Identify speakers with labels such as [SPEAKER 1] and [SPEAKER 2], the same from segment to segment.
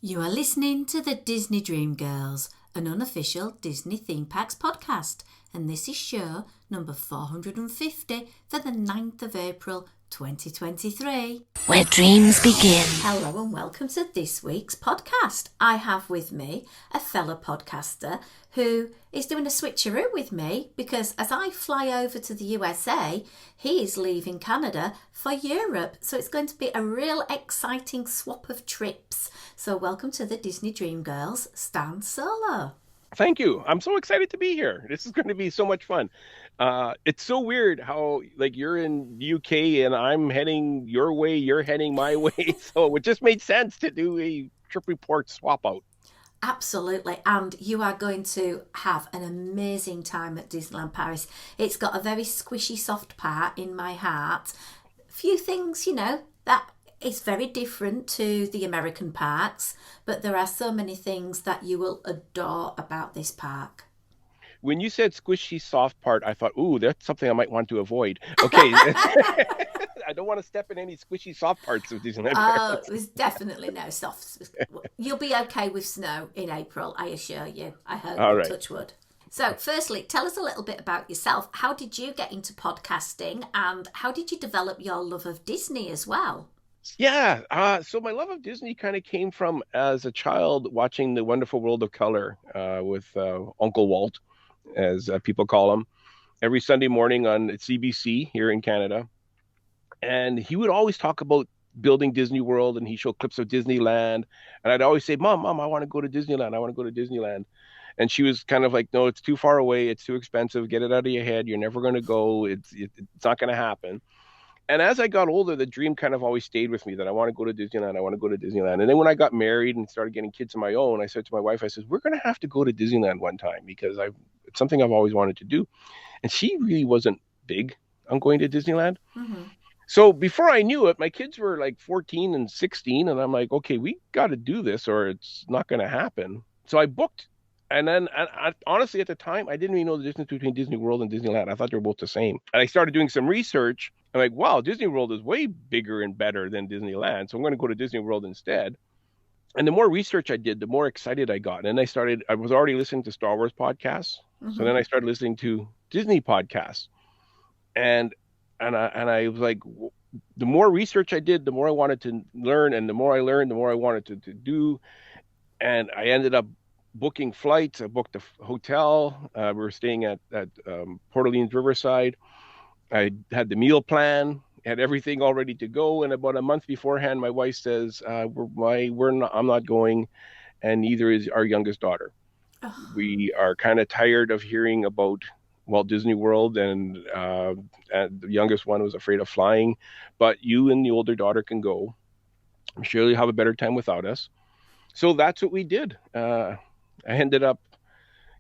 [SPEAKER 1] You are listening to the Disney Dream Girls, an unofficial Disney Theme Parks podcast, and this is show number 450 for the 9th of April 2023.
[SPEAKER 2] Where dreams begin.
[SPEAKER 1] Hello and welcome to this week's podcast. I have with me a fellow podcaster who is doing a switcheroo with me because as I fly over to the USA, he is leaving Canada for Europe. So it's going to be a real exciting swap of trips. So welcome to the Disney Dream Girls, Stan Solo.
[SPEAKER 3] Thank you. I'm so excited to be here. This is going to be so much fun. It's so weird how you're in the UK and I'm heading your way, you're heading my way. So it just made sense to do a trip report swap out.
[SPEAKER 1] Absolutely, and you are going to have an amazing time at Disneyland Paris. It's got a very squishy, soft part in my heart. Few things, that is very different to the American parks, but there are so many things that you will adore about this park.
[SPEAKER 3] When you said squishy, soft part, I thought, ooh, that's something I might want to avoid. Okay. I don't want to step in any squishy, soft parts of Disneyland Paris.
[SPEAKER 1] Oh, there's definitely no soft. You'll be okay with snow in April, I assure you. I hope.
[SPEAKER 3] All right.
[SPEAKER 1] Touch wood. So, firstly, tell us a little bit about yourself. How did you get into podcasting and how did you develop your love of Disney as well?
[SPEAKER 3] Yeah, so my love of Disney kind of came from as a child watching The Wonderful World of Color with Uncle Walt, as people call him, every Sunday morning on CBC here in Canada. And he would always talk about building Disney World, and he showed clips of Disneyland. And I'd always say, Mom, I want to go to Disneyland. I want to go to Disneyland. And she was kind of like, no, it's too far away. It's too expensive. Get it out of your head. You're never going to go. It's not going to happen. And as I got older, the dream kind of always stayed with me that I want to go to Disneyland. I want to go to Disneyland. And then when I got married and started getting kids of my own, I said to my wife, I said, we're going to have to go to Disneyland one time because it's something I've always wanted to do. And she really wasn't big on going to Disneyland. Mm-hmm. So before I knew it, my kids were like 14 and 16. And I'm like, okay, we got to do this or it's not going to happen. So I booked. And then I, honestly, at the time, I didn't even know the difference between Disney World and Disneyland. I thought they were both the same. And I started doing some research. I'm like, wow, Disney World is way bigger and better than Disneyland. So I'm going to go to Disney World instead. And the more research I did, the more excited I got. And I was already listening to Star Wars podcasts. Mm-hmm. So then I started listening to Disney podcasts. And I was like, the more research I did, the more I wanted to learn. And the more I learned, the more I wanted to do. And I ended up booking flights. I booked a hotel. We were staying at Port Orleans Riverside. I had the meal plan, had everything all ready to go. And about a month beforehand, my wife says, I'm not going. And neither is our youngest daughter. Oh. We are kind of tired of hearing about Walt Disney World, and the youngest one was afraid of flying. But you and the older daughter can go. I'm sure you'll have a better time without us. So that's what we did. I ended up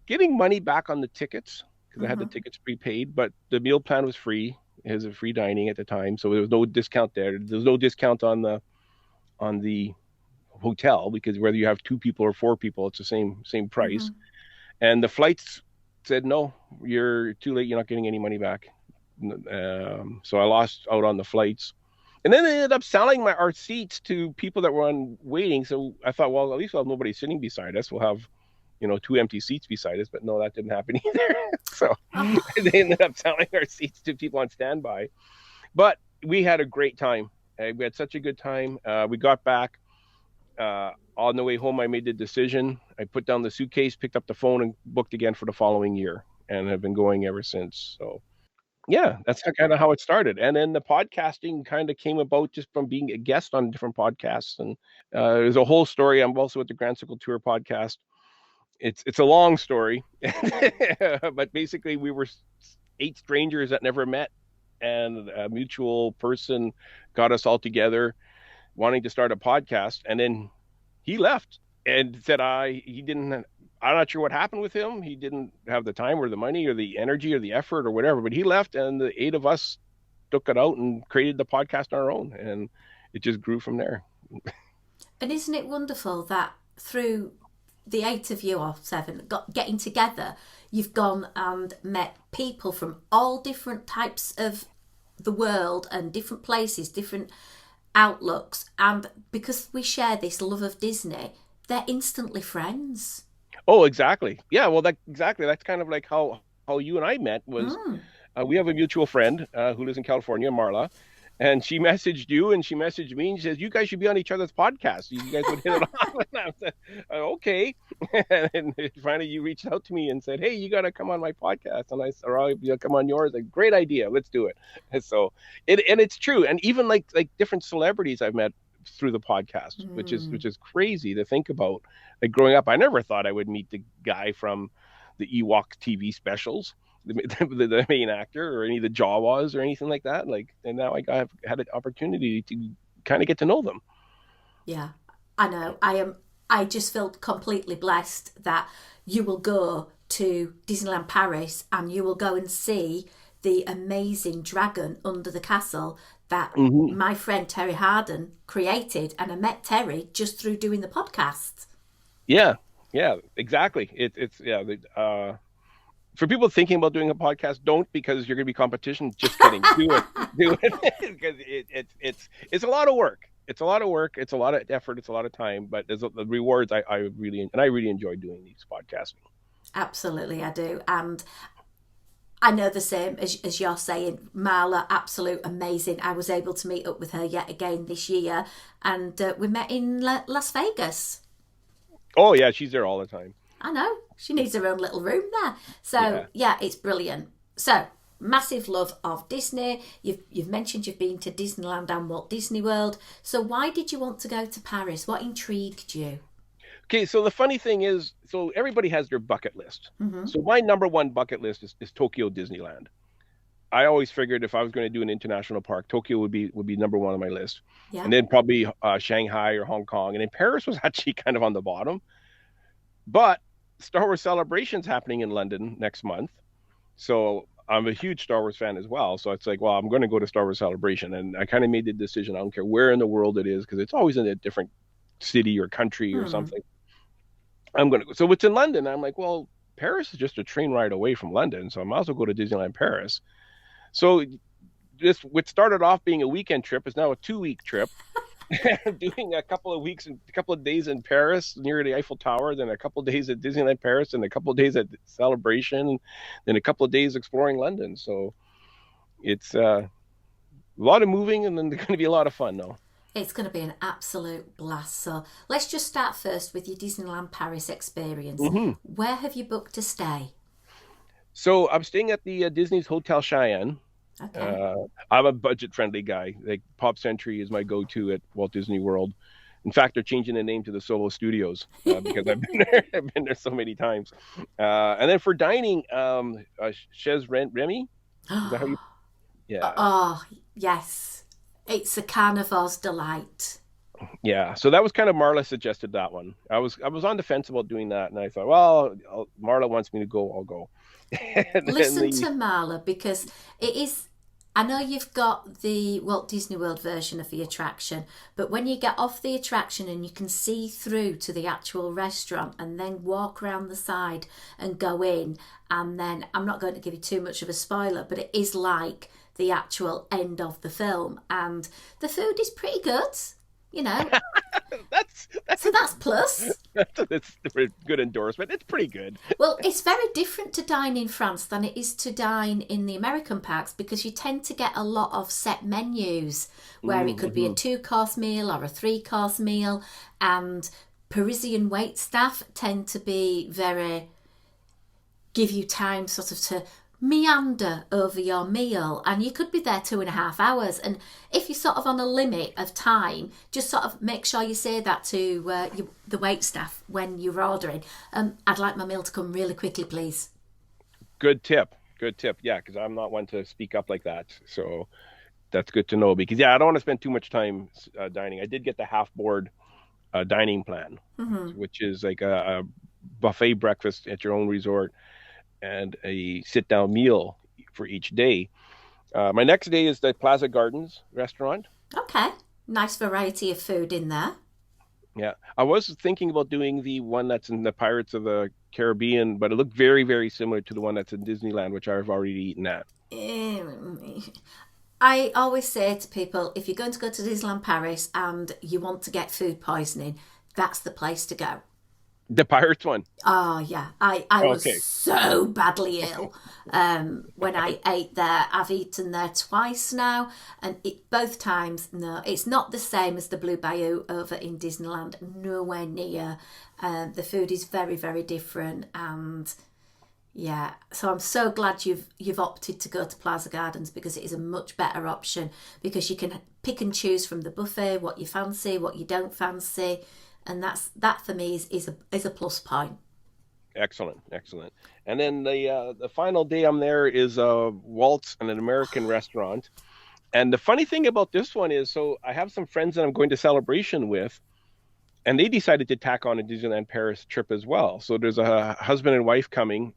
[SPEAKER 3] getting money back on the tickets because I had the tickets prepaid, but the meal plan was free. It was a free dining at the time, so there was no discount there. There was no discount on the hotel because whether you have 2 people or 4 people, it's the same price. Mm-hmm. And the flights said, no, you're too late. You're not getting any money back. So I lost out on the flights. And then they ended up selling our seats to people that were on waiting. So I thought, well, at least we'll have nobody sitting beside us. We'll have, 2 empty seats beside us. But no, that didn't happen either. So they ended up selling our seats to people on standby. But we had a great time. We had such a good time. We got back. On the way home, I made the decision. I put down the suitcase, picked up the phone, and booked again for the following year. And have been going ever since. So yeah, that's kind of how it started. And then the podcasting kind of came about just from being a guest on different podcasts. And there's a whole story. I'm also with the Grand Circle Tour podcast. It's a long story, but basically we were 8 strangers that never met, and a mutual person got us all together wanting to start a podcast. And then he left and said, I'm not sure what happened with him. He didn't have the time or the money or the energy or the effort or whatever, but he left, and the 8 of us took it out and created the podcast on our own, and it just grew from there.
[SPEAKER 1] And isn't it wonderful that through the 8 of you, or 7, getting together, you've gone and met people from all different types of the world and different places, different outlooks, and because we share this love of Disney, they're instantly friends.
[SPEAKER 3] Oh, exactly. Yeah, well, exactly. That's kind of like how you and I met was
[SPEAKER 1] Mm.
[SPEAKER 3] we have a mutual friend who lives in California, Marla, and she messaged you and she messaged me and she says, "You guys should be on each other's podcast. You guys would hit it off." And I said, "Okay." And finally, you reached out to me and said, "Hey, you got to come on my podcast." And I said, "All right, you'll come on yours." Like, great idea. Let's do it. And so it's true. And even like different celebrities I've met through the podcast, which is crazy to think about. Like growing up, I never thought I would meet the guy from the Ewok TV specials, the main actor, or any of the Jawas or anything like that. Like, and now I've had an opportunity to kind of get to know them.
[SPEAKER 1] Yeah, I know. I just feel completely blessed that you will go to Disneyland Paris and you will go and see the amazing dragon under the castle that my friend Terry Harden created. And I met Terry just through doing the podcast.
[SPEAKER 3] Yeah, exactly. It's yeah. For people thinking about doing a podcast, don't, because you're going to be competition. Just kidding. Do it because it's a lot of work. It's a lot of work. It's a lot of effort. It's a lot of time. But there's the rewards. I really enjoy doing these podcasting.
[SPEAKER 1] Absolutely, I do, and I know the same as you're saying. Marla, absolute amazing. I was able to meet up with her yet again this year, and we met in Las Vegas.
[SPEAKER 3] Oh yeah, she's there all the time.
[SPEAKER 1] I know. She needs her own little room there. So yeah, it's brilliant. So massive love of Disney. You've mentioned you've been to Disneyland and Walt Disney World. So why did you want to go to Paris? What intrigued you?
[SPEAKER 3] Okay, so the funny thing is, so everybody has their bucket list. So my number one bucket list is Tokyo Disneyland. I always figured if I was going to do an international park, Tokyo would be number one on my list, and then probably Shanghai or Hong Kong, and then Paris was actually kind of on the bottom. But Star Wars Celebration's happening in London next month, so I'm a huge Star Wars fan as well. So it's like, well, I'm going to go to Star Wars Celebration, and I kind of made the decision. I don't care where in the world it is, because it's always in a different city or country or something. I'm going to go. So it's in London. I'm like, well, Paris is just a train ride away from London, so I might as well go to Disneyland Paris. So this, what started off being a weekend trip, is now a 2-week trip. Doing a couple of days in Paris near the Eiffel Tower, then a couple of days at Disneyland Paris, and a couple of days at Celebration, then a couple of days exploring London. So it's a lot of moving, and then there's going to be a lot of fun though.
[SPEAKER 1] It's going to be an absolute blast. So let's just start first with your Disneyland Paris experience. Where have you booked to stay?
[SPEAKER 3] So I'm staying at the Disney's Hotel Cheyenne.
[SPEAKER 1] Okay.
[SPEAKER 3] I'm a budget-friendly guy. Like Pop Century is my go-to at Walt Disney World. In fact, they're changing the name to the Solo Studios because I've been there. I've been there so many times. And then for dining, Chez Remy. Is that how you? Yeah.
[SPEAKER 1] Oh yes, it's a carnivore's delight.
[SPEAKER 3] Yeah. So that was kind of Marla suggested that one. I was on the fence about doing that, and I thought, well, Marla wants me to go, I'll go.
[SPEAKER 1] Listen to Marla, because it is. I know you've got the Walt Disney World version of the attraction, but when you get off the attraction and you can see through to the actual restaurant and then walk around the side and go in, and then I'm not going to give you too much of a spoiler, but it is like the actual end of the film, and the food is pretty good, you know.
[SPEAKER 3] that's
[SPEAKER 1] plus.
[SPEAKER 3] That's a good endorsement. It's pretty good.
[SPEAKER 1] Well, it's very different to dine in France than it is to dine in the American parks, because you tend to get a lot of set menus where it could be a 2-course meal or a 3-course meal, and Parisian wait staff tend to be very, give you time sort of to meander over your meal, and you could be there 2.5 hours, and if you're sort of on a limit of time, just sort of make sure you say that to the wait staff when you're ordering. I'd like my meal to come really quickly, please.
[SPEAKER 3] Good tip. Yeah, because I'm not one to speak up like that, so that's good to know. Because I don't want to spend too much time dining. I did get the half board dining plan, which is like a buffet breakfast at your own resort and a sit-down meal for each day. My next day is the Plaza Gardens restaurant.
[SPEAKER 1] Okay. Nice variety of food in there.
[SPEAKER 3] Yeah. I was thinking about doing the one that's in the Pirates of the Caribbean, but it looked very, very similar to the one that's in Disneyland, which I've already eaten at.
[SPEAKER 1] I always say to people, if you're going to go to Disneyland Paris and you want to get food poisoning, that's the place to go.
[SPEAKER 3] The Pirates one.
[SPEAKER 1] Oh yeah, I was
[SPEAKER 3] Okay.
[SPEAKER 1] so badly ill when I ate there. I've eaten there twice now, and both times, no, it's not the same as the Blue Bayou over in Disneyland. Nowhere near. The food is very very different, and yeah, so I'm so glad you've opted to go to Plaza Gardens because it is a much better option because you can pick and choose from the buffet what you fancy, what you don't fancy, and that for me is a plus point.
[SPEAKER 3] Excellent, excellent. And then the final day I'm there is Waltz and an American restaurant. And the funny thing about this one is, so I have some friends that I'm going to Celebration with, and they decided to tack on a Disneyland Paris trip as well. So there's a husband and wife coming,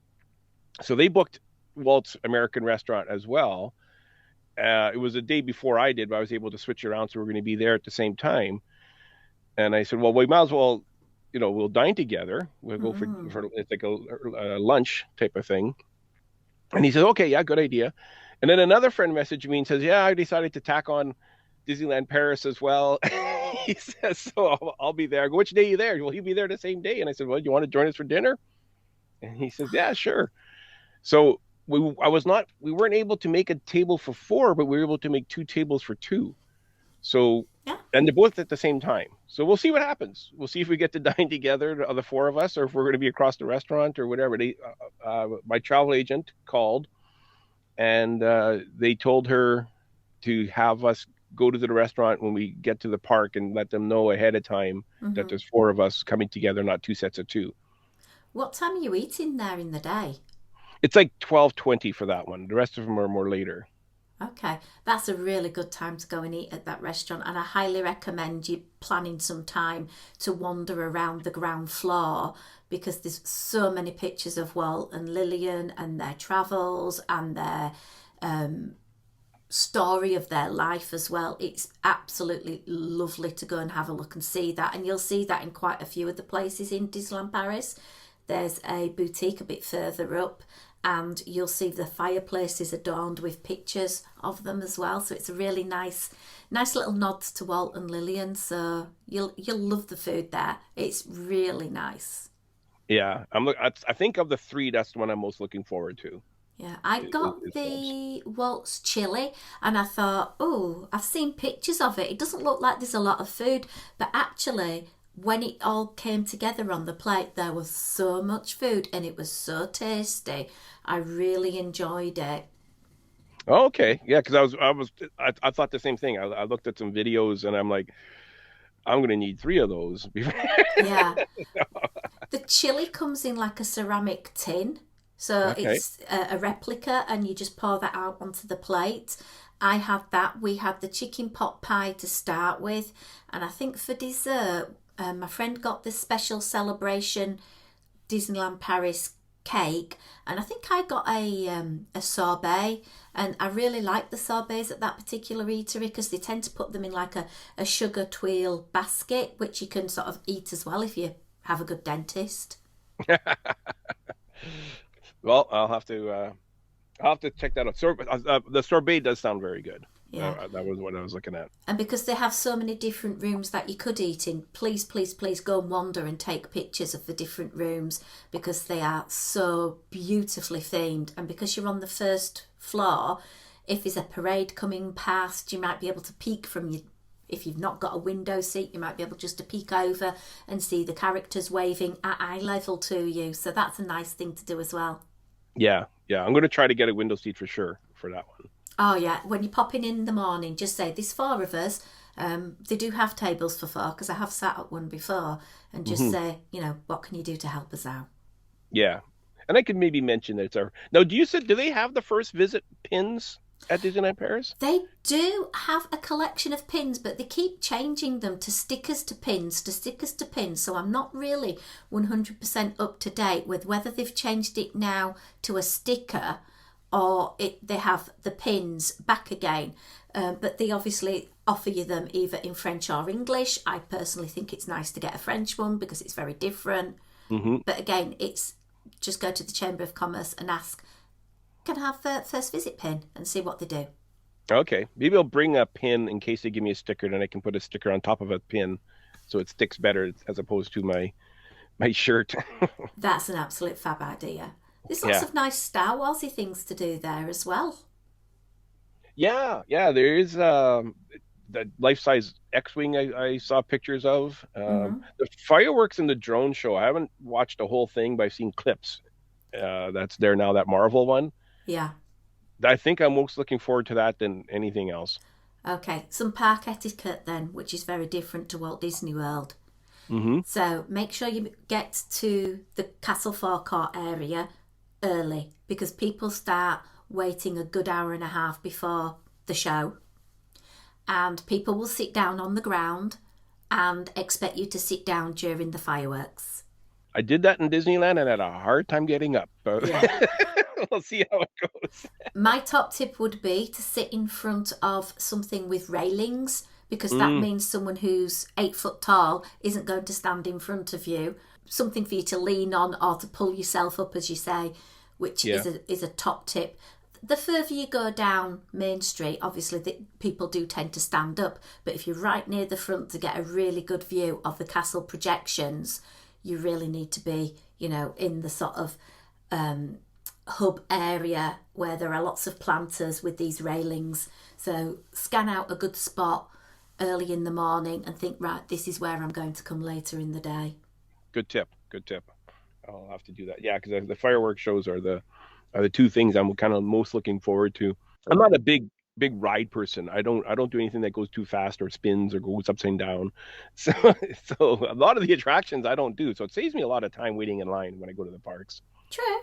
[SPEAKER 3] so they booked Walt's American Restaurant as well. It was a day before I did, but I was able to switch around, so we're going to be there at the same time. And I said, well, we might as well, we'll dine together. We'll go for it's like a lunch type of thing. And he says, okay, yeah, good idea. And then another friend messaged me and says, yeah, I decided to tack on Disneyland Paris as well. He says, so I'll be there. I go, which day are you there? Well, he'll be there the same day. And I said, well, you want to join us for dinner? And he says, yeah, sure. So we weren't able to make a table for four, but we were able to make two tables for two. So,
[SPEAKER 1] Yeah.
[SPEAKER 3] and they're both at the same time. So we'll see what happens. We'll see if we get to dine together, the four of us, or if we're going to be across the restaurant or whatever. My travel agent called and they told her to have us go to the restaurant when we get to the park and let them know ahead of time that there's four of us coming together, not two sets of two.
[SPEAKER 1] What time are you eating there in the day?
[SPEAKER 3] It's like 12:20 for that one. The rest of them are more later.
[SPEAKER 1] Okay, that's a really good time to go and eat at that restaurant, and I highly recommend you planning some time to wander around the ground floor because there's so many pictures of Walt and Lillian and their travels and their story of their life as well. It's absolutely lovely to go and have a look and see that, and you'll see that in quite a few of the places in Disneyland Paris. There's a boutique a bit further up, and you'll see the fireplaces adorned with pictures of them as well. So it's a really nice little nod to Walt and Lillian. So you'll love the food there. It's really nice.
[SPEAKER 3] Yeah, I think of the three, that's the one I'm most looking forward to.
[SPEAKER 1] Yeah, I got
[SPEAKER 3] Is Walt's.
[SPEAKER 1] the Waltz chili and I thought, oh, I've seen pictures of it. It doesn't look like there's a lot of food, but actually, when it all came together on the plate, there was so much food and it was so tasty. I really enjoyed it.
[SPEAKER 3] Oh, okay, yeah, because I thought the same thing. I looked at some videos and I'm like, I'm gonna need three of those.
[SPEAKER 1] Yeah, the chili comes in like a ceramic tin, so
[SPEAKER 3] Okay.
[SPEAKER 1] it's a replica, and you just pour that out onto the plate. I had that. We had the chicken pot pie to start with, and I think for dessert, my friend got this special celebration Disneyland Paris cake, and I think I got a sorbet, and I really like the sorbets at that particular eatery because they tend to put them in like a sugar twirl basket, which you can sort of eat as well if you have a good dentist.
[SPEAKER 3] Well, I'll have to check that out. The sorbet does sound very good.
[SPEAKER 1] Yeah.
[SPEAKER 3] That was what I was looking at.
[SPEAKER 1] And because they have so many different rooms that you could eat in, please, please, please go and wander and take pictures of the different rooms because they are so beautifully themed. And because you're on the first floor, if there's a parade coming past, you might be able to peek from your. If you've not got a window seat, you might be able just to peek over and see the characters waving at eye level to you. So that's a nice thing to do as well.
[SPEAKER 3] Yeah, yeah. I'm gonna try to get a window seat for sure for that one.
[SPEAKER 1] Oh yeah, when you're popping in the morning, just say there's four of us. They do have tables for four because I have sat at one before, and just
[SPEAKER 3] Hmm.
[SPEAKER 1] say, what can you do to help us out?
[SPEAKER 3] Yeah, and I could maybe mention that it's our. Now, do they have the first visit pins at Disneyland Paris?
[SPEAKER 1] They do have a collection of pins, but they keep changing them to stickers to pins to stickers to pins. So I'm not really 100% up to date with whether they've changed it now to a sticker or they have the pins back again. But they obviously offer you them either in French or English. I personally think it's nice to get a French one because it's very different.
[SPEAKER 3] Hmm.
[SPEAKER 1] But again, it's just go to the Chamber of Commerce and ask, can I have a first visit pin and see what they do.
[SPEAKER 3] Okay, maybe I'll bring a pin in case they give me a sticker, then I can put a sticker on top of a pin so it sticks better as opposed to my shirt.
[SPEAKER 1] That's an absolute fab idea. There's lots
[SPEAKER 3] Yeah.
[SPEAKER 1] of nice Star Warsy things to do there as well.
[SPEAKER 3] Yeah, yeah, there is the life-size X-Wing I saw pictures of.
[SPEAKER 1] Hmm.
[SPEAKER 3] The fireworks in the drone show, I haven't watched the whole thing, but I've seen clips. That's there now, that Marvel one.
[SPEAKER 1] Yeah.
[SPEAKER 3] I think I'm most looking forward to that than anything else.
[SPEAKER 1] Okay, some park etiquette then, which is very different to Walt Disney World.
[SPEAKER 3] Hmm.
[SPEAKER 1] So make sure you get to the Castle Forecourt area early because people start waiting a good hour and a half before the show. And people will sit down on the ground and expect you to sit down during the fireworks.
[SPEAKER 3] I did that in Disneyland and had a hard time getting up, but
[SPEAKER 1] Yeah.
[SPEAKER 3] we'll see how it goes.
[SPEAKER 1] My top tip would be to sit in front of something with railings because that
[SPEAKER 3] Mm,
[SPEAKER 1] means someone who's 8 foot tall isn't going to stand in front of you. Something for you to lean on or to pull yourself up, as you say, which
[SPEAKER 3] yeah.
[SPEAKER 1] is a top tip. The further you go down Main Street, obviously people do tend to stand up, but if you're right near the front to get a really good view of the castle projections, you really need to be, in the sort of hub area where there are lots of planters with these railings. So scan out a good spot early in the morning and think, right, this is where I'm going to come later in the day.
[SPEAKER 3] Good tip. Good tip. I'll have to do that. Yeah, because the fireworks shows are the two things I'm kind of most looking forward to. I'm not a big ride person. I don't do anything that goes too fast or spins or goes upside down. So so a lot of the attractions I don't do. So it saves me a lot of time waiting in line when I go to the parks.
[SPEAKER 1] True,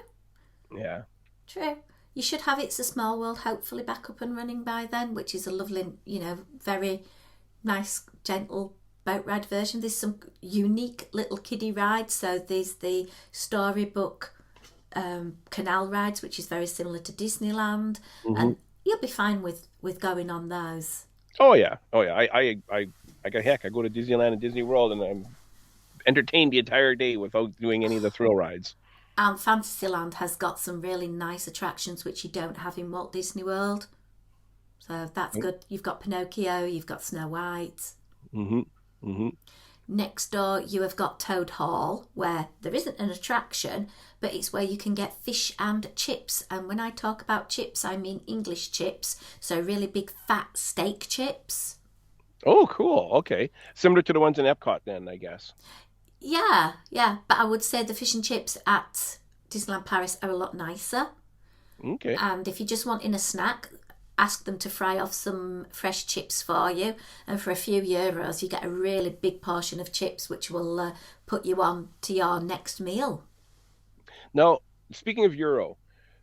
[SPEAKER 3] Yeah.
[SPEAKER 1] true. You should have It's a Small World hopefully back up and running by then, which is a lovely, very nice, gentle boat ride version. There's some unique little kiddie rides. So there's the storybook canal rides, which is very similar to Disneyland,
[SPEAKER 3] Hmm.
[SPEAKER 1] and you'll be fine with going on those.
[SPEAKER 3] Oh yeah. Oh yeah. I got heck. I go to Disneyland and Disney World and I'm entertained the entire day without doing any of the thrill rides.
[SPEAKER 1] And Fantasyland has got some really nice attractions which you don't have in Walt Disney World. So that's good. You've got Pinocchio, you've got Snow White.
[SPEAKER 3] Mm-hmm. Mm-hmm.
[SPEAKER 1] Next door, you have got Toad Hall, where there isn't an attraction, but it's where you can get fish and chips. And when I talk about chips, I mean English chips. So really big fat steak chips.
[SPEAKER 3] Oh, cool. Okay. Similar to the ones in Epcot then, I guess.
[SPEAKER 1] Yeah, yeah. But I would say the fish and chips at Disneyland Paris are a lot nicer.
[SPEAKER 3] Okay.
[SPEAKER 1] And if you just want in a snack, ask them to fry off some fresh chips for you. And for a few euros, you get a really big portion of chips, which will put you on to your next meal.
[SPEAKER 3] Now, speaking of euro,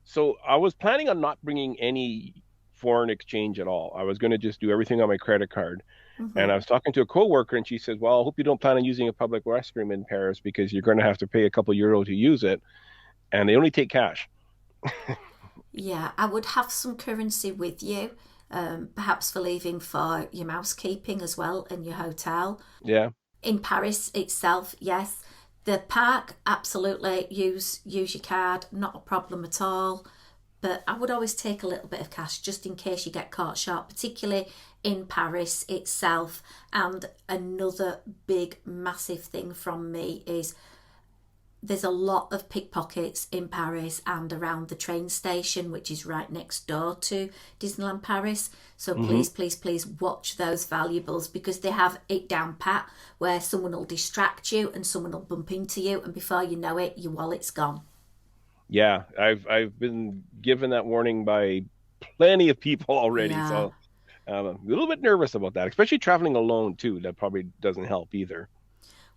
[SPEAKER 3] so I was planning on not bringing any foreign exchange at all. I was going to just do everything on my credit card. And
[SPEAKER 1] Hmm.
[SPEAKER 3] I was talking to a coworker, and she says, "Well, I hope you don't plan on using a public restroom in Paris because you're going to have to pay a couple euro to use it, and they only take cash."
[SPEAKER 1] Yeah, I would have some currency with you, perhaps for leaving for your mousekeeping as well in your hotel.
[SPEAKER 3] Yeah.
[SPEAKER 1] In Paris itself, yes. The park, absolutely, use your card, not a problem at all. But I would always take a little bit of cash just in case you get caught short, particularly in Paris itself. And another big, massive thing from me is there's a lot of pickpockets in Paris and around the train station, which is right next door to Disneyland Paris. So
[SPEAKER 3] Hmm.
[SPEAKER 1] please, please, please watch those valuables because they have it down pat where someone will distract you and someone will bump into you, and before you know it, your wallet's gone.
[SPEAKER 3] Yeah. I've been given that warning by plenty of people already,
[SPEAKER 1] Yeah.
[SPEAKER 3] so I'm a little bit nervous about that, especially traveling alone too. That probably doesn't help either.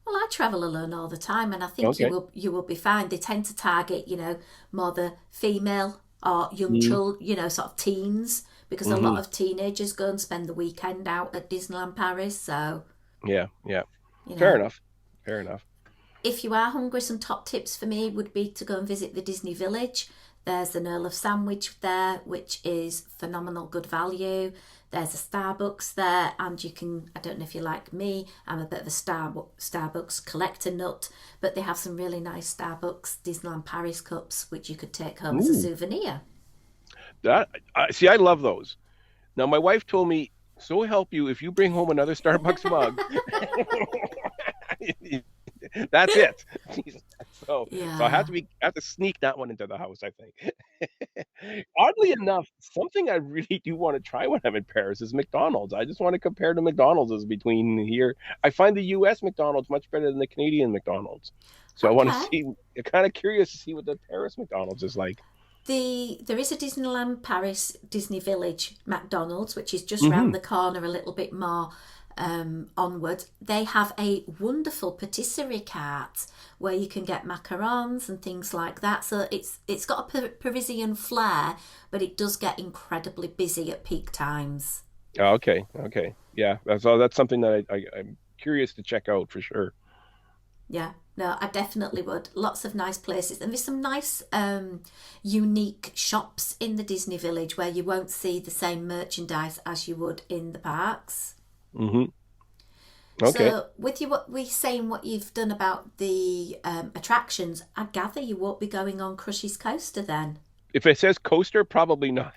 [SPEAKER 1] Well, I travel alone all the time, and I think you
[SPEAKER 3] Okay.
[SPEAKER 1] will you will be fine. They tend to target, more the female or young
[SPEAKER 3] Mm-hmm.
[SPEAKER 1] child, sort of teens, because a lot
[SPEAKER 3] Hmm.
[SPEAKER 1] of teenagers go and spend the weekend out at Disneyland Paris. So,
[SPEAKER 3] Yeah. Yeah.
[SPEAKER 1] you
[SPEAKER 3] Fair
[SPEAKER 1] know,
[SPEAKER 3] enough. Fair enough.
[SPEAKER 1] if you are hungry, some top tips for me would be to go and visit the Disney Village. There's an Earl of Sandwich there, which is phenomenal good value. There's a Starbucks there, and you can, I don't know if you're like me, I'm a bit of a Starbucks collector nut, but they have some really nice Starbucks Disneyland Paris cups, which you could take home as a
[SPEAKER 3] Ooh.
[SPEAKER 1] souvenir.
[SPEAKER 3] That see, I love those. Now, my wife told me, "So help you, if you bring home another Starbucks mug, That's it. So
[SPEAKER 1] Yeah.
[SPEAKER 3] I have to sneak that one into the house, I think. Oddly enough, something I really do want to try when I'm in Paris is McDonald's. I just want to compare the McDonald's as between here. I find the US McDonald's much better than the Canadian McDonald's. So I want to
[SPEAKER 1] Okay.
[SPEAKER 3] see, I'm kind of curious to see what the Paris McDonald's is like.
[SPEAKER 1] There is a Disneyland Paris Disney Village McDonald's, which is just round
[SPEAKER 3] Hmm.
[SPEAKER 1] the corner a little bit more onward. They have a wonderful patisserie cart where you can get macarons and things like that. So it's got a Parisian flair, but it does get incredibly busy at peak times.
[SPEAKER 3] Oh, okay, okay, yeah. That's something that I'm curious to check out for sure.
[SPEAKER 1] Yeah, no, I definitely would. Lots of nice places, and there's some nice, unique shops in the Disney Village where you won't see the same merchandise as you would in the parks.
[SPEAKER 3] Hmm. Okay.
[SPEAKER 1] So, with you, what we saying, what you've done about the attractions, I gather you won't be going on Crush's Coaster then.
[SPEAKER 3] If it says coaster, probably not.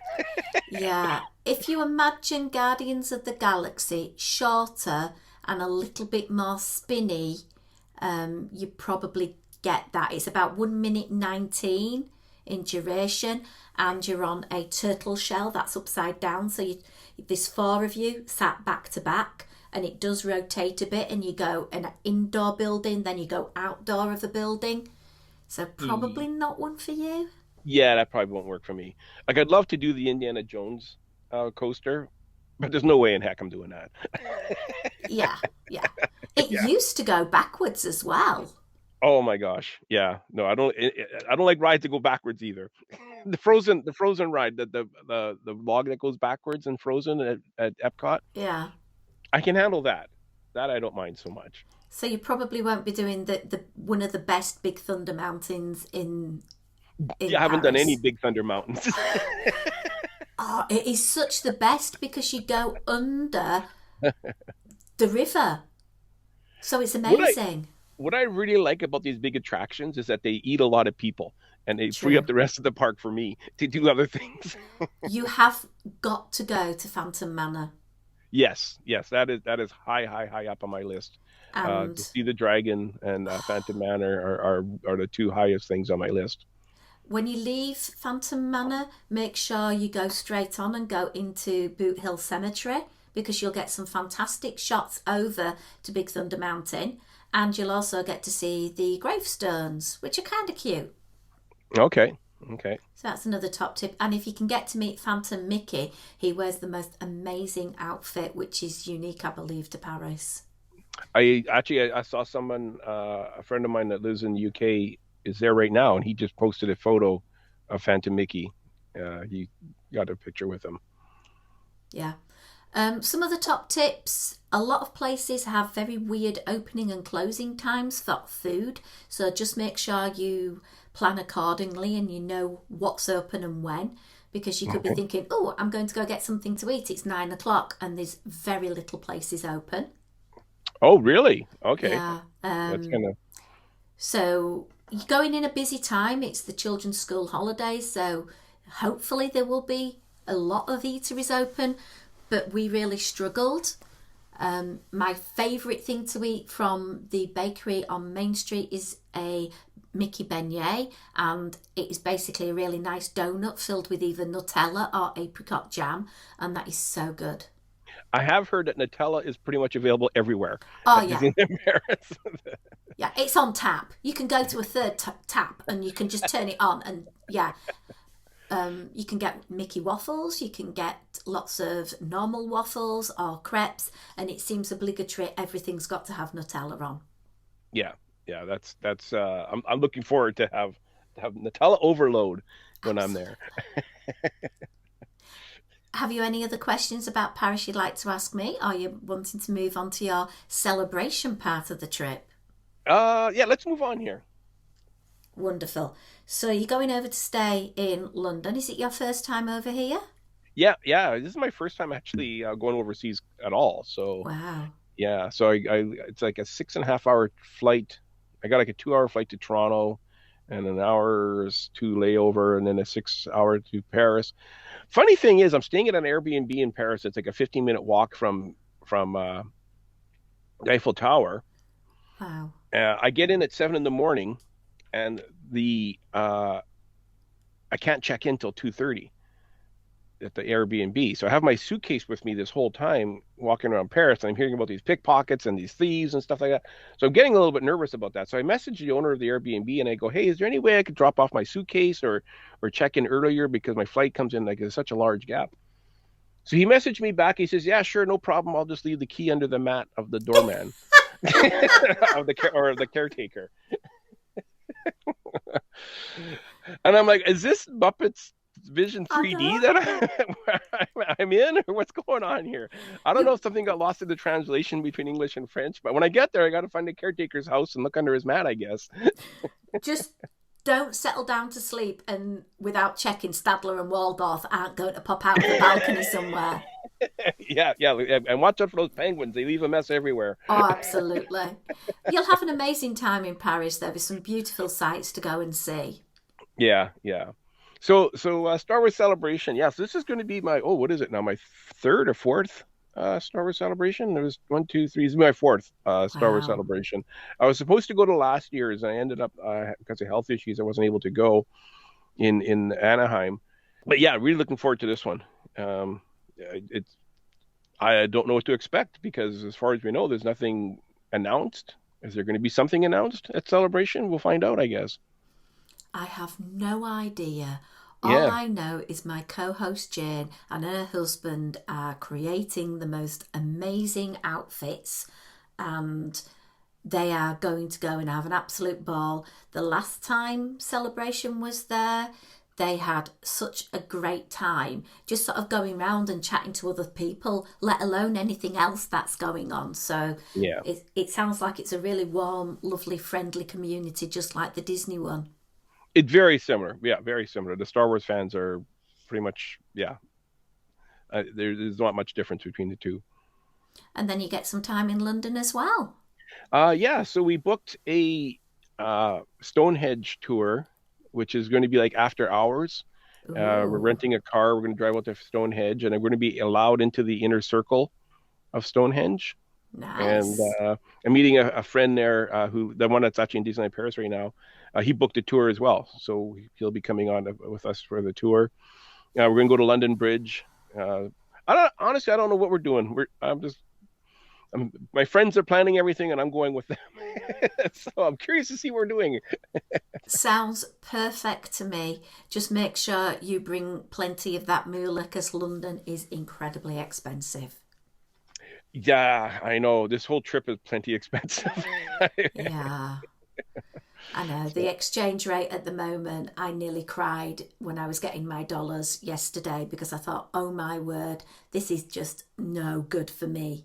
[SPEAKER 1] Yeah, if you imagine Guardians of the Galaxy shorter and a little bit more spinny, you probably get that. It's about 1 minute 19 in duration, and you're on a turtle shell that's upside down. So there's four of you sat back to back, and it does rotate a bit, and you go in an indoor building, then you go outdoor of the building. So probably not one for you.
[SPEAKER 3] Yeah, that probably won't work for me. Like, I'd love to do the Indiana Jones coaster, but there's no way in heck I'm doing that.
[SPEAKER 1] Yeah, yeah. It
[SPEAKER 3] Yeah.
[SPEAKER 1] used to go backwards as well.
[SPEAKER 3] Oh my gosh. Yeah. No, I don't like rides that go backwards either. The Frozen ride, the log that goes backwards in Frozen at Epcot,
[SPEAKER 1] Yeah.
[SPEAKER 3] I can handle that. That I don't mind so much.
[SPEAKER 1] So you probably won't be doing the one of the best Big Thunder Mountains in
[SPEAKER 3] Yeah, I haven't done any
[SPEAKER 1] Paris.
[SPEAKER 3] Big Thunder Mountains.
[SPEAKER 1] Oh, it is such the best because you go under the river. So it's
[SPEAKER 3] What I
[SPEAKER 1] amazing.
[SPEAKER 3] what I really like about these big attractions is that they eat a lot of people and they free up
[SPEAKER 1] True.
[SPEAKER 3] the rest of the park for me to do other things.
[SPEAKER 1] You have got to go to Phantom Manor.
[SPEAKER 3] Yes, yes, that is high up on my list. To
[SPEAKER 1] And
[SPEAKER 3] see the dragon and Phantom Manor are the two highest things on my list.
[SPEAKER 1] when you leave Phantom Manor, make sure you go straight on and go into Boot Hill Cemetery because you'll get some fantastic shots over to Big Thunder Mountain, and you'll also get to see the gravestones, which are kind of cute.
[SPEAKER 3] Okay, okay.
[SPEAKER 1] So that's another top tip. And if you can get to meet Phantom Mickey, he wears the most amazing outfit, which is unique, I believe, to Paris.
[SPEAKER 3] I saw someone, a friend of mine that lives in the UK is there right now, and he just posted a photo of Phantom Mickey. He got a picture with him.
[SPEAKER 1] Yeah. Some of the top tips, a lot of places have very weird opening and closing times for food. So just make sure you plan accordingly and you know what's open and when. Because you could be
[SPEAKER 3] Okay.
[SPEAKER 1] thinking, oh, I'm going to go get something to eat. It's 9 o'clock and there's very little places open.
[SPEAKER 3] Oh, really? Okay.
[SPEAKER 1] Yeah.
[SPEAKER 3] That's kind of
[SPEAKER 1] So you're going in a busy time. It's the children's school holidays, so hopefully there will be a lot of eateries open. But we really struggled. My favourite thing to eat from the bakery on Main Street is a Mickey beignet, and it is basically a really nice donut filled with either Nutella or apricot jam, and that is so good.
[SPEAKER 3] I have heard that Nutella is pretty much available everywhere
[SPEAKER 1] Oh
[SPEAKER 3] at
[SPEAKER 1] yeah,
[SPEAKER 3] Disneyland Paris.
[SPEAKER 1] yeah, it's on tap. You can go to a third tap and you can just turn it on, and yeah, you can get Mickey waffles, you can get lots of normal waffles or crepes, and it seems obligatory everything's got to have Nutella on.
[SPEAKER 3] Yeah, yeah, that's I'm looking forward to have Nutella overload when I'm
[SPEAKER 1] Absolutely.
[SPEAKER 3] there.
[SPEAKER 1] Have you any other questions about Paris you'd like to ask me? Or are you wanting to move on to your celebration part of the trip?
[SPEAKER 3] Yeah, let's move on here.
[SPEAKER 1] Wonderful. So you're going over to stay in London. Is it your first time over here?
[SPEAKER 3] Yeah, yeah, this is my first time actually going overseas at all. So
[SPEAKER 1] Wow.
[SPEAKER 3] yeah, so it's like a 6.5 hour flight. I got like a 2 hour flight to Toronto and an hour's to layover and then a 6 hour to Paris. Funny thing is, I'm staying at an Airbnb in Paris. It's like a 15-minute walk from the Eiffel Tower.
[SPEAKER 1] Wow.
[SPEAKER 3] I get in at 7 in the morning, and the I can't check in till 2:30 at the Airbnb. So I have my suitcase with me this whole time walking around Paris, and I'm hearing about these pickpockets and these thieves and stuff like that. So I'm getting a little bit nervous about that. So I message the owner of the Airbnb and I go, "Hey, is there any way I could drop off my suitcase or check in earlier because my flight comes in like there's such a large gap?" So he messaged me back. He says, "Yeah, sure, no problem. I'll just leave the key under the mat of the doorman of the caretaker." And I'm like, "Is this Muppets Vision
[SPEAKER 1] I
[SPEAKER 3] 3D
[SPEAKER 1] know.
[SPEAKER 3] that I'm in, or what's going on here?" I don't know
[SPEAKER 1] You
[SPEAKER 3] if something got lost in the translation between English and French, but when I get there, I got to find the caretaker's house and look under his mat, I guess.
[SPEAKER 1] just don't settle down to sleep and without checking Stadler and Waldorf aren't going to pop out of the balcony somewhere.
[SPEAKER 3] Yeah, yeah, and watch out for those penguins. They leave a mess everywhere.
[SPEAKER 1] Oh, absolutely. You'll have an amazing time in Paris. There'll be some beautiful sights to go and see.
[SPEAKER 3] Yeah, yeah. So Star Wars Celebration. Yeah, so this is going to be my what is it now? My third or fourth Star Wars Celebration. There was one, two, three. This is my fourth Star Wars
[SPEAKER 1] Wow.
[SPEAKER 3] Celebration. I was supposed to go to last year's, and I ended up because of health issues, I wasn't able to go in Anaheim. But yeah, really looking forward to this one. It's I don't know what to expect because as far as we know, there's nothing announced. Is there going to be something announced at Celebration? We'll find out, I guess.
[SPEAKER 1] I have no idea. All
[SPEAKER 3] Yeah.
[SPEAKER 1] I know is my co host Jane and her husband are creating the most amazing outfits, and they are going to go and have an absolute ball. The last time Celebration was there, they had such a great time just sort of going round and chatting to other people, let alone anything else that's going on. So
[SPEAKER 3] Yeah.
[SPEAKER 1] it sounds like it's a really warm, lovely, friendly community, just like the Disney one.
[SPEAKER 3] It's very similar. Yeah, very similar. The Star Wars fans are pretty much, yeah. There's not much difference between the two.
[SPEAKER 1] And then you get some time in London as well.
[SPEAKER 3] Yeah. So we booked a Stonehenge tour, which is going to be like after hours. We're
[SPEAKER 1] Ooh,
[SPEAKER 3] renting a car. We're going to drive out to Stonehenge, and we're going to be allowed into the inner circle of Stonehenge. And
[SPEAKER 1] nice.
[SPEAKER 3] I'm meeting a friend there who the one that's actually in Disneyland Paris right now. He booked a tour as well, so he'll be coming on with us for the tour. We're going to go to London Bridge. I don't know what we're doing. My friends are planning everything, and I'm going with them. So I'm curious to see what we're doing.
[SPEAKER 1] Sounds perfect to me. Just make sure you bring plenty of that moolah because London is incredibly expensive.
[SPEAKER 3] Yeah, I know this whole trip is plenty expensive.
[SPEAKER 1] Yeah, I know. The
[SPEAKER 3] So
[SPEAKER 1] exchange rate at the moment, I nearly cried when I was getting my dollars yesterday because I thought, oh my word, this is just no good for me.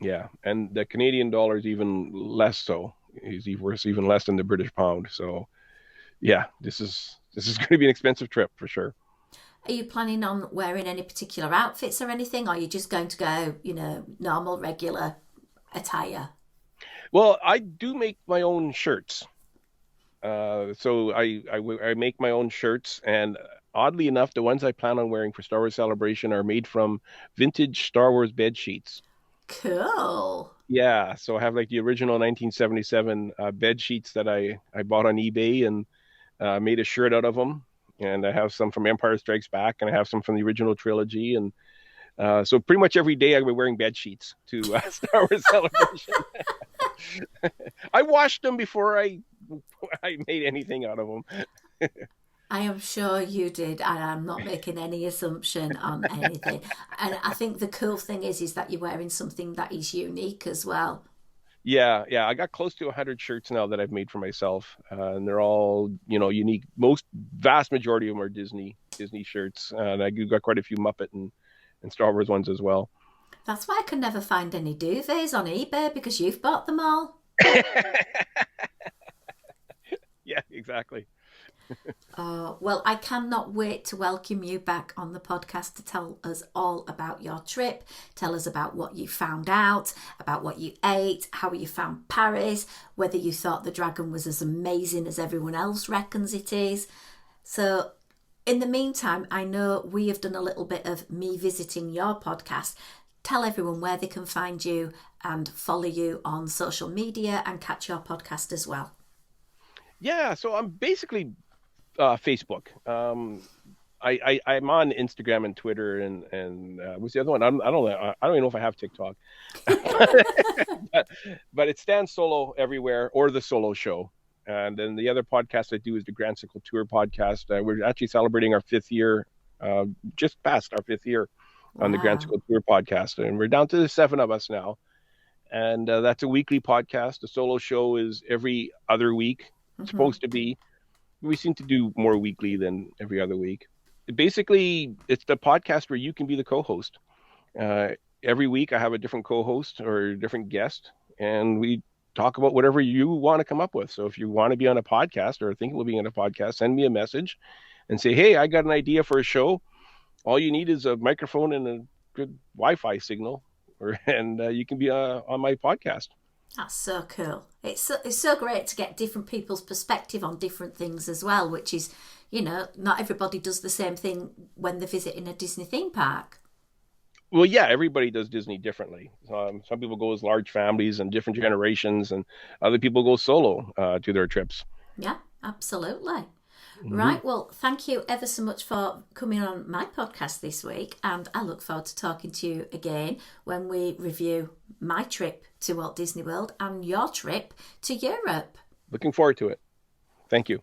[SPEAKER 3] yeah, and the Canadian dollar is even less so. Is worth even less than the British pound. So yeah, this is going to be an expensive trip for sure.
[SPEAKER 1] Are you planning on wearing any particular outfits or anything? Or are you just going to go, normal, regular attire?
[SPEAKER 3] Well, I do make my own shirts. So I make my own shirts, and oddly enough, the ones I plan on wearing for Star Wars Celebration are made from vintage Star Wars bed sheets.
[SPEAKER 1] Cool.
[SPEAKER 3] Yeah, so I have like the original 1977 bed sheets that I bought on eBay and made a shirt out of them. And I have some from Empire Strikes Back, and I have some from the original trilogy, and so pretty much every day I'll be wearing bed sheets to Star Wars Celebration. I washed them before I made anything out of them.
[SPEAKER 1] I am sure you did, and I'm not making any assumption on anything. And I think the cool thing is that you're wearing something that is unique as well.
[SPEAKER 3] Yeah, yeah, I got close to 100 shirts now that I've made for myself, and they're all unique. Most vast majority of them are Disney shirts, and I got quite a few Muppet and Star Wars ones as well.
[SPEAKER 1] That's why I can never find any duvets on eBay because you've bought them all.
[SPEAKER 3] Yeah, exactly.
[SPEAKER 1] Well, I cannot wait to welcome you back on the podcast to tell us all about your trip. Tell us about what you found out, about what you ate, how you found Paris, whether you thought the dragon was as amazing as everyone else reckons it is. So, in the meantime, I know we have done a little bit of me visiting your podcast. tell everyone where they can find you and follow you on social media and catch your podcast as well.
[SPEAKER 3] Yeah, so I'm basically Facebook. I'm on Instagram and Twitter and what's the other one? I don't know. I don't even know if I have TikTok. but it stands Solo everywhere, or the Solo Show. And then the other podcast I do is the Grand Circle Tour podcast. We're actually celebrating our 5th year, just past our 5th year on the Grand Circle Tour podcast, and we're down to the 7 of us now. And that's a weekly podcast. The Solo Show is every other week. It's supposed to be. We seem to do more weekly than every other week. Basically, it's the podcast where you can be the co-host. Every week I have a different co-host or a different guest, and we talk about whatever you want to come up with. So if you want to be on a podcast or think we'll be on a podcast, send me a message and say, hey, I got an idea for a show. All you need is a microphone and a good Wi-Fi signal, and you can be on my podcast.
[SPEAKER 1] That's so cool. It's so great to get different people's perspective on different things as well, which is, not everybody does the same thing when they're visiting a Disney theme park.
[SPEAKER 3] Well, yeah, everybody does Disney differently. Some people go as large families and different generations, and other people go solo to their trips.
[SPEAKER 1] Yeah, absolutely. Right, well, thank you ever so much for coming on my podcast this week, and I look forward to talking to you again when we review my trip to Walt Disney World and your trip to Europe.
[SPEAKER 3] Looking forward to it. Thank you.